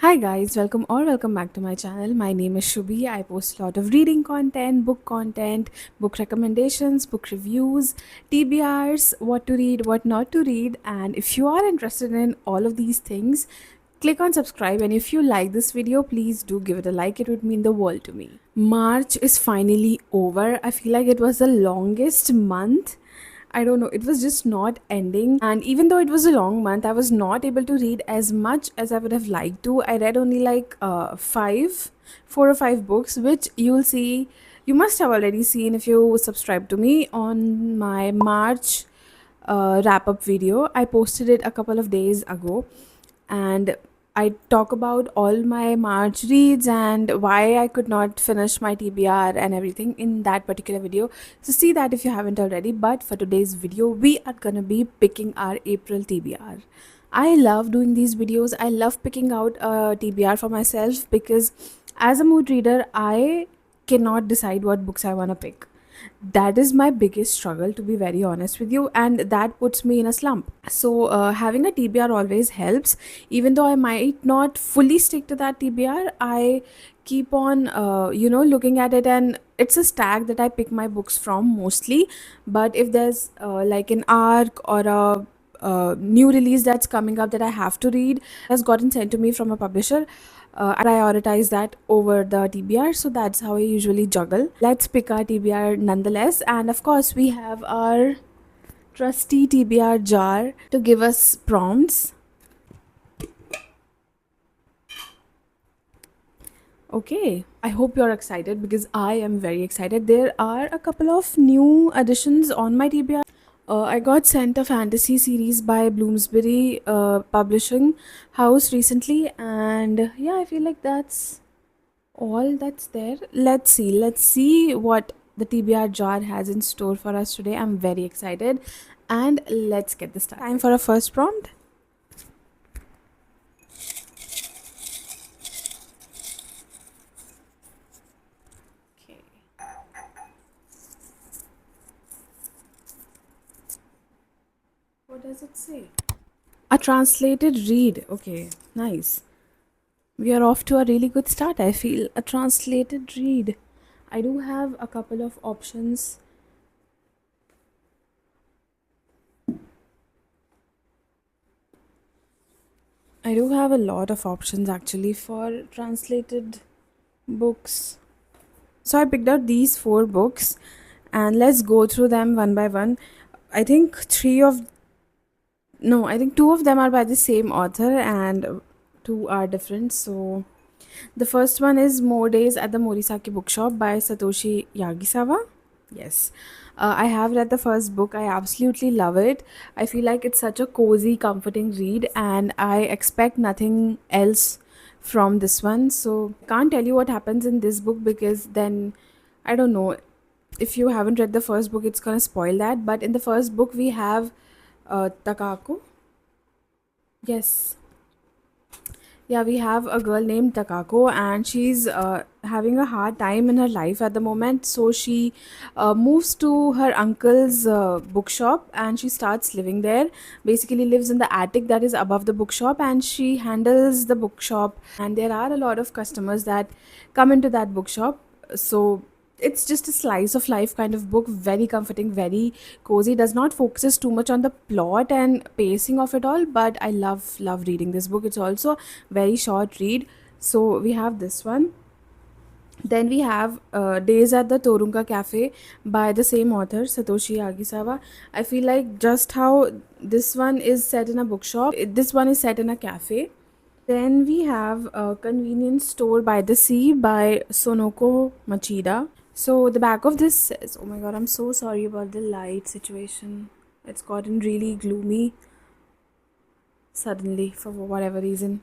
Hi guys, welcome back to my channel. My name is Shubhi. I post a lot of reading content, book recommendations, book reviews, TBRs, what to read, what not to read. And if you are interested in all of these things, click on subscribe. And if you like this video, please do give it a like. It would mean the world to me. March is finally over. I feel like it was the longest month. I don't know, it was just not ending. And even though it was a long month, I was not able to read as much as I would have liked to. I read only like four or five books, which you'll see, you must have already seen if you subscribe to me on my March wrap up video. I posted it a couple of days ago, and I talk about all my March reads and why I could not finish my TBR and everything in that particular video. So see that if you haven't already. But for today's video, we are gonna be picking our April TBR. I love doing these videos. I love picking out a TBR for myself because as a mood reader, I cannot decide what books I wanna pick. That is my biggest struggle, to be very honest with you, and that puts me in a slump. So having a TBR always helps. Even though I might not fully stick to that TBR, I keep on looking at it, and it's a stack that I pick my books from mostly. But if there's like an arc or a new release that's coming up that I have to read, has gotten sent to me from a publisher, I prioritize that over the TBR. So that's how I usually juggle. Let's pick our TBR nonetheless. And of course, we have our trusty TBR jar to give us prompts. Okay, I hope you're excited because I am very excited. There are a couple of new additions on my TBR. I got sent a fantasy series by Bloomsbury Publishing House recently, and yeah, I feel like that's all that's there. Let's see what the TBR jar has in store for us today. I'm very excited, and let's get this started. Time for a first prompt. Okay. What does it say? A translated read. Okay, nice. We are off to a really good start. I feel a translated read. I do have a couple of options. I do have a lot of options actually for translated books. So I picked out these four books, and let's go through them one by one. I think three of no, I think two of them are by the same author and two are different. So the first one is More Days at the Morisaki Bookshop by Satoshi Yagisawa. Yes. I have read the first book. I absolutely love it. I feel like it's such a cozy, comforting read, and I expect nothing else from this one. So, can't tell you what happens in this book because then I don't know. If you haven't read the first book, it's gonna spoil that. But in the first book, we have Takako. Yes, yeah, we have a girl named Takako, and she's having a hard time in her life at the moment. So she moves to her uncle's bookshop, and she starts living there. Basically, lives in the attic that is above the bookshop, and she handles the bookshop. And there are a lot of customers that come into that bookshop. So it's just a slice of life kind of book, very comforting, very cozy, does not focuses too much on the plot and pacing of it all, but I love reading this book. It's also very short read. So we have this one. Then we have Days at the Torunga Cafe by the same author, Satoshi Agisawa. I feel like just how this one is set in a bookshop, this one is set in a cafe. Then we have a Convenience Store by the Sea by Sonoko Machida. So the back of this says, oh my god, I'm so sorry about the light situation. It's gotten really gloomy suddenly for whatever reason.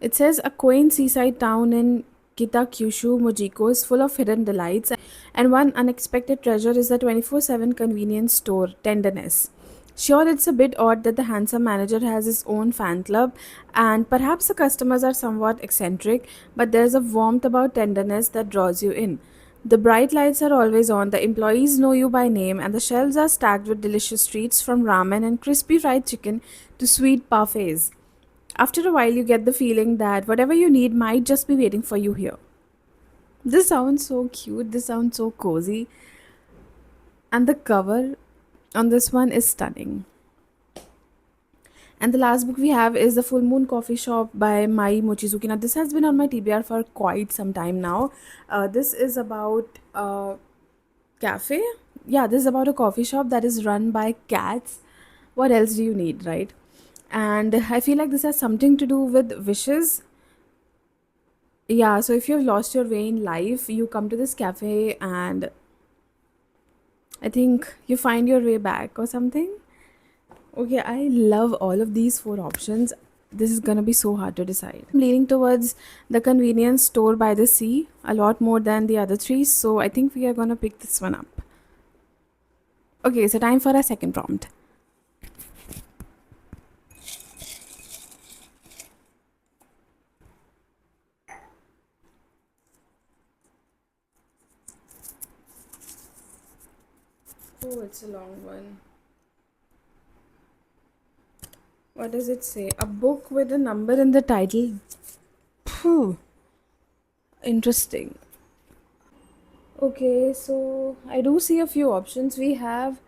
It says a quaint seaside town in Kitakyushu, Mojiko is full of hidden delights, and one unexpected treasure is the 24/7 convenience store, Tenderness. Sure, it's a bit odd that the handsome manager has his own fan club, and perhaps the customers are somewhat eccentric, but there's a warmth about Tenderness that draws you in. The bright lights are always on, the employees know you by name, and the shelves are stacked with delicious treats from ramen and crispy fried chicken to sweet parfaits. After a while, you get the feeling that whatever you need might just be waiting for you here. This sounds so cute. This sounds so cozy. And the cover on this one is stunning. And the last book we have is The Full Moon Coffee Shop by Mai Mochizuki. Now, this has been on my TBR for quite some time now. This is about a cafe. Yeah, this is about a coffee shop that is run by cats. What else do you need, right? And I feel like this has something to do with wishes. Yeah, so if you've lost your way in life, you come to this cafe and I think you find your way back or something. Okay, I love all of these four options. This is gonna be so hard to decide. I'm leaning towards the convenience store by the sea a lot more than the other three, so I think we are gonna pick this one up. Okay, so time for our second prompt. Oh, it's a long one. What does it say? A book with a number in the title. Phew, interesting. Okay, so I do see a few options. We have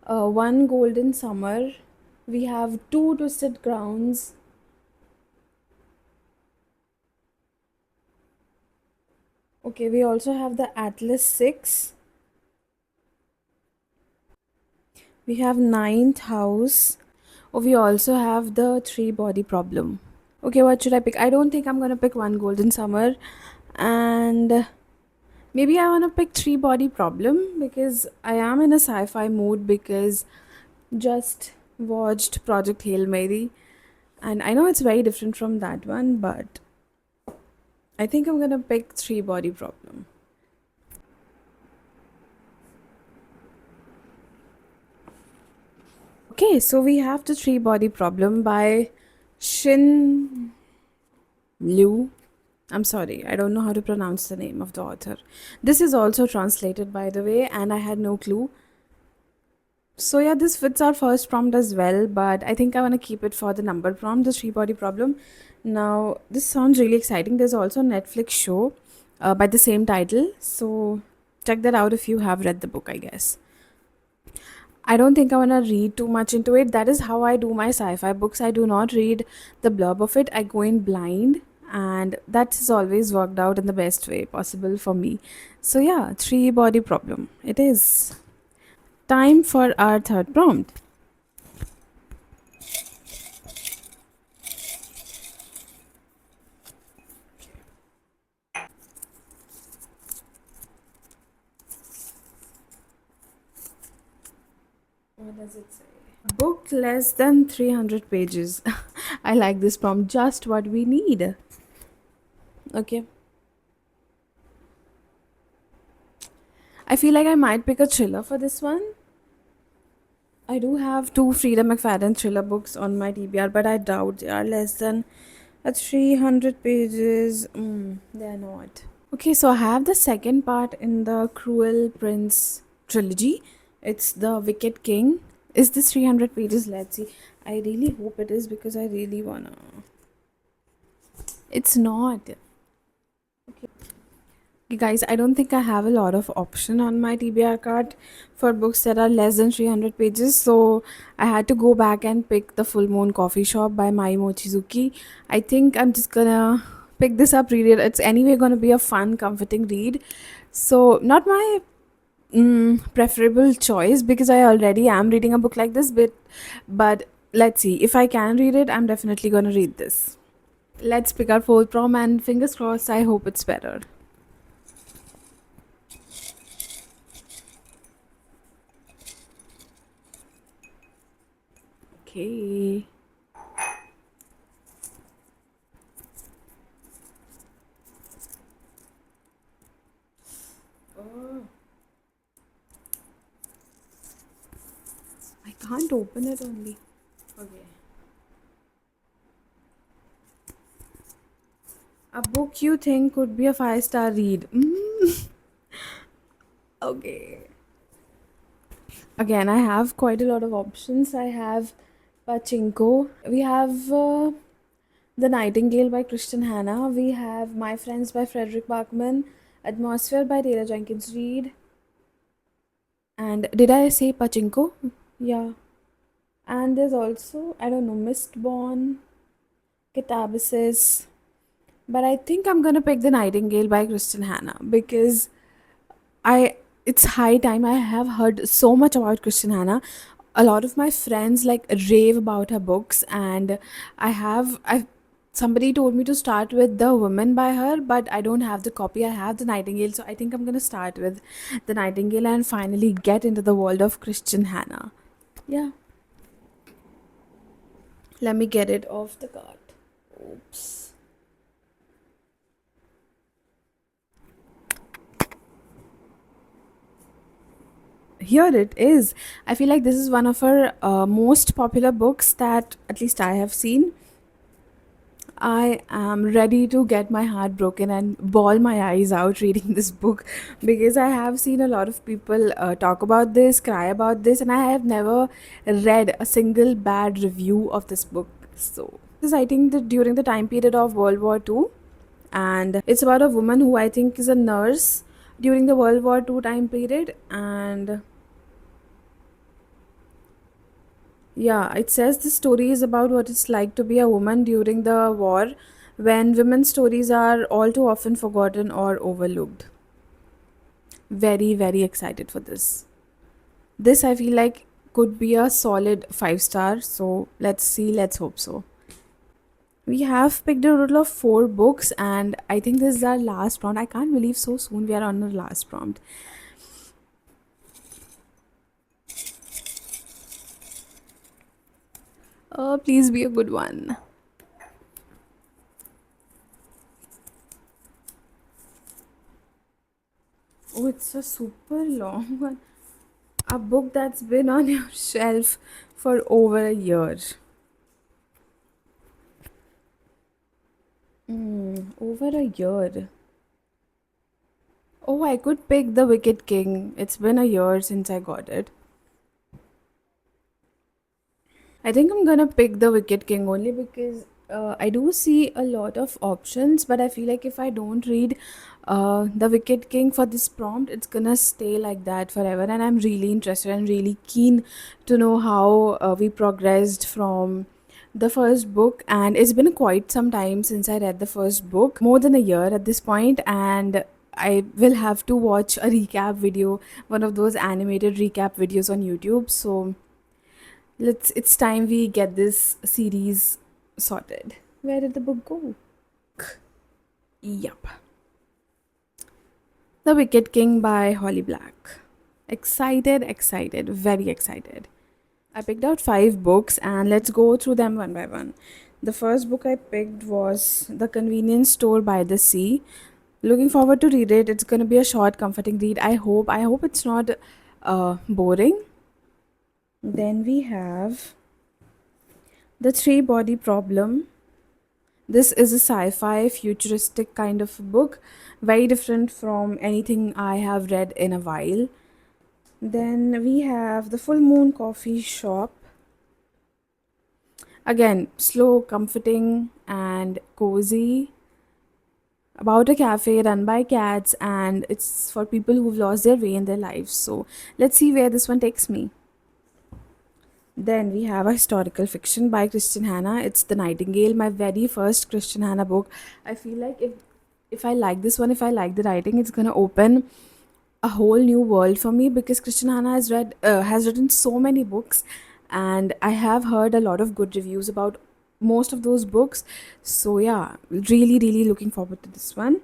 one golden summer. We have two twisted crowns. Okay, we also have the Atlas 6. We have ninth house. Oh, we also have the three body problem. Okay, what should I pick? I don't think I'm gonna pick one golden summer, and maybe I wanna pick three body problem because I am in a sci-fi mood because just watched Project Hail Mary, and I know it's very different from that one, but I think I'm gonna pick three body problem. Okay, so we have the three body problem by Shin Liu. I'm sorry, I don't know how to pronounce the name of the author. This is also translated, by the way, and I had no clue. So, yeah, this fits our first prompt as well, but I think I want to keep it for the number prompt, the three body problem. Now, this sounds really exciting. There's also a Netflix show by the same title. So, check that out if you have read the book, I guess. I don't think I want to read too much into it. That is how I do my sci fi books. I do not read the blurb of it, I go in blind, and that has always worked out in the best way possible for me. So, yeah, three body problem. It is. Time for our third prompt. What does it say? Book less than 300 pages. I like this prompt. Just what we need. Okay. I feel like I might pick a thriller for this one. I do have two Frida McFadden thriller books on my TBR, but I doubt they are less than 300 pages. They're not. Okay, so I have the second part in the Cruel Prince trilogy. It's The Wicked King. Is this 300 pages? Let's see. I really hope it is because I really wanna. It's not. Okay, guys, I don't think I have a lot of option on my TBR card for books that are less than 300 pages. So I had to go back and pick The Full Moon Coffee Shop by Mai Mochizuki. I think I'm just gonna pick this up, read it. It's anyway gonna be a fun, comforting read. So not my preferable choice because I already am reading a book like this, but let's see. If I can read it, I'm definitely gonna read this. Let's pick our fourth prom and fingers crossed, I hope it's better. Okay. Oh, I can't open it only. Okay. A book you think could be a five-star read. Okay. Again, I have quite a lot of options. I have Pachinko. We have The Nightingale by Christian Hannah. We have My Friends by Frederick Bachman, Atmosphere by Taylor Jenkins Reid, and did I say Pachinko? Yeah. And there's also, I don't know, Mistborn, Catabasis. But I think I'm gonna pick The Nightingale by Christian Hannah because I it's high time. I have heard so much about Christian Hannah. A lot of my friends like rave about her books, and I somebody told me to start with The Woman by her, but I don't have the copy. I have The Nightingale, so I think I'm gonna start with The Nightingale and finally get into the world of Christian Hannah. Yeah, let me get it off the cart. Oops. Here it is. I feel like this is one of her most popular books that at least I have seen. I am ready to get my heart broken and bawl my eyes out reading this book because I have seen a lot of people talk about this, cry about this, and I have never read a single bad review of this book. So, this is, I think, during the time period of World War II, and it's about a woman who I think is a nurse during the World War II time period. And yeah, it says the story is about what it's like to be a woman during the war when women's stories are all too often forgotten or overlooked. Very, very excited for this. This I feel like could be a solid 5 star. So let's see, let's hope so. We have picked a total of 4 books, and I think this is our last prompt. I can't believe so soon we are on our last prompt. Please be a good one. Oh, it's a super long one. A book that's been on your shelf for over a year. Over a year. Oh, I could pick The Wicked King. It's been a year since I got it. I think I'm gonna pick The Wicked King only because I do see a lot of options, but I feel like if I don't read The Wicked King for this prompt, it's gonna stay like that forever. And I'm really interested and really keen to know how we progressed from the first book. And it's been quite some time since I read the first book, more than a year at this point, and I will have to watch a recap video, one of those animated recap videos on YouTube. So it's time we get this series sorted. Where did the book go? Yup. The Wicked King by Holly Black. Excited, excited, very excited. I picked out 5 books and let's go through them one by one. The first book I picked was The Convenience Store by the Sea. Looking forward to read it. It's gonna be a short, comforting read. I hope it's not boring. Then we have The Three Body Problem. This is a sci fi futuristic kind of book, very different from anything I have read in a while. Then we have The Full Moon Coffee Shop. Again, slow, comforting, and cozy. About a cafe run by cats, and it's for people who've lost their way in their lives. So let's see where this one takes me. Then we have a historical fiction by Christian Hannah. It's The Nightingale, my very first Christian Hannah book. I feel like if I like this one, if I like the writing, it's gonna open a whole new world for me because Christian Hannah has written so many books, and I have heard a lot of good reviews about most of those books. So yeah, really, really looking forward to this one.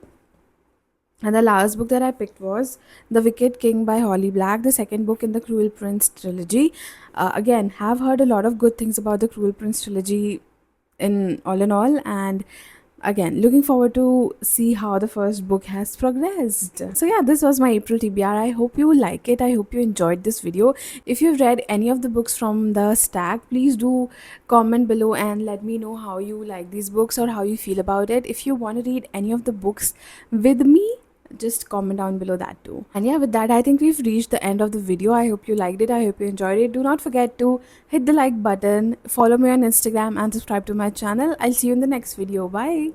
And the last book that I picked was The Wicked King by Holly Black, the second book in the Cruel Prince trilogy. Again, have heard a lot of good things about the Cruel Prince trilogy in all, and again, looking forward to see how the first book has progressed. So yeah, this was my April TBR. I hope you like it. I hope you enjoyed this video. If you've read any of the books from the stack, please do comment below and let me know how you like these books or how you feel about it. If you want to read any of the books with me, just comment down below that too. And yeah, with that, I think we've reached the end of the video. I hope you liked it. I hope you enjoyed it. Do not forget to hit the like button, follow me on Instagram, and subscribe to my channel. I'll see you in the next video. Bye.